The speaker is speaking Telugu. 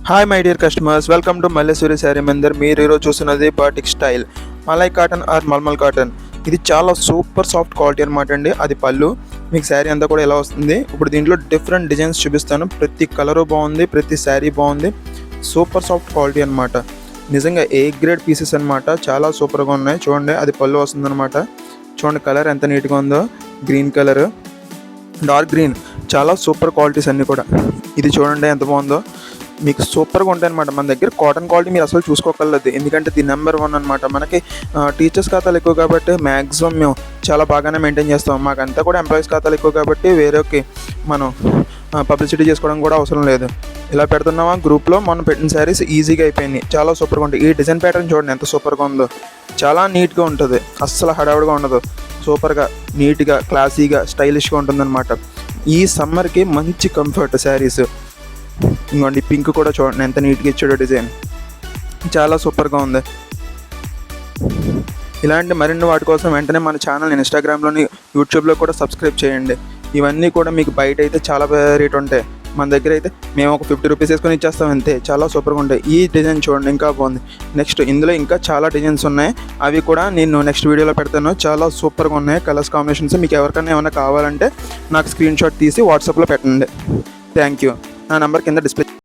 Hi my dear customers, welcome to Malleswari Saree Mandir. మీరు ఈరోజు చూస్తున్నది batik style malai cotton or malmal cotton. ఇది చాలా సూపర్ సాఫ్ట్ క్వాలిటీ అనమాట అండి. అది పళ్ళు, మీకు శారీ అంతా కూడా ఎలా వస్తుంది. ఇప్పుడు దీంట్లో డిఫరెంట్ డిజైన్స్ చూపిస్తాను. ప్రతి కలరు బాగుంది, ప్రతి శారీ బాగుంది. సూపర్ సాఫ్ట్ క్వాలిటీ అనమాట. నిజంగా ఏ గ్రేడ్ పీసెస్ అనమాట. చాలా సూపర్గా ఉన్నాయి. చూడండి, అది పళ్ళు వస్తుంది అనమాట. చూడండి కలర్ ఎంత నీట్గా ఉందో. గ్రీన్ కలర్, డార్క్ గ్రీన్, చాలా సూపర్ క్వాలిటీస్ అన్నీ కూడా. ఇది చూడండి ఎంత బాగుందో. మీకు సూపర్గా ఉంటాయి అనమాట. మన దగ్గర కాటన్ క్వాలిటీ మీరు అసలు చూసుకోగలదు, ఎందుకంటే ఇది నెంబర్ 1 అనమాట. మనకి టీచర్స్ ఖాతాలు ఎక్కువ కాబట్టి మ్యాక్సిమం మేము చాలా బాగానే మెయింటైన్ చేస్తాం. మాకంతా కూడా ఎంప్లాయీస్ ఖాతాలు ఎక్కువ కాబట్టి వేరేకి మనం పబ్లిసిటీ చేసుకోవడం కూడా అవసరం లేదు. ఇలా పెడుతున్నామా గ్రూప్లో మనం పెట్టిన శారీస్ ఈజీగా అయిపోయినాయి. చాలా సూపర్గా ఉంటాయి. ఈ డిజైన్ ప్యాటర్న్ చూడండి ఎంత సూపర్గా ఉందో. చాలా నీట్గా ఉంటుంది, అస్సలు హడావుడిగా ఉండదు. సూపర్గా, నీట్గా, క్లాసీగా, స్టైలిష్గా ఉంటుందన్నమాట. ఈ సమ్మర్కి మంచి కంఫర్ట్ శారీస్. ఇంకోండి పింక్ కూడా చూడండి ఎంత నీట్గా ఇచ్చాడో డిజైన్. చాలా సూపర్గా ఉంది. ఇలాంటి మరిన్ని వాటి కోసం వెంటనే మన ఛానల్ ఇన్స్టాగ్రామ్లోని, యూట్యూబ్లో కూడా సబ్స్క్రైబ్ చేయండి. ఇవన్నీ కూడా మీకు బయట అయితే చాలా రేట్ ఉంటాయి. మన దగ్గర అయితే మేము ఒక 50 రూపీస్ వేసుకొని ఇచ్చేస్తాం అంతే. చాలా సూపర్గా ఉంటాయి. ఈ డిజైన్ చూడండి ఇంకా బాగుంది. నెక్స్ట్ ఇందులో ఇంకా చాలా డిజైన్స్ ఉన్నాయి. అవి కూడా నేను నెక్స్ట్ వీడియోలో పెడతాను. చాలా సూపర్గా ఉన్నాయి కలర్స్ కాంబినేషన్స్. మీకు ఎవరికైనా ఏమైనా కావాలంటే నాకు స్క్రీన్ షాట్ తీసి వాట్సాప్లో పెట్టండి. Thank you. నా నెంబర్ కింద డిస్ప్లే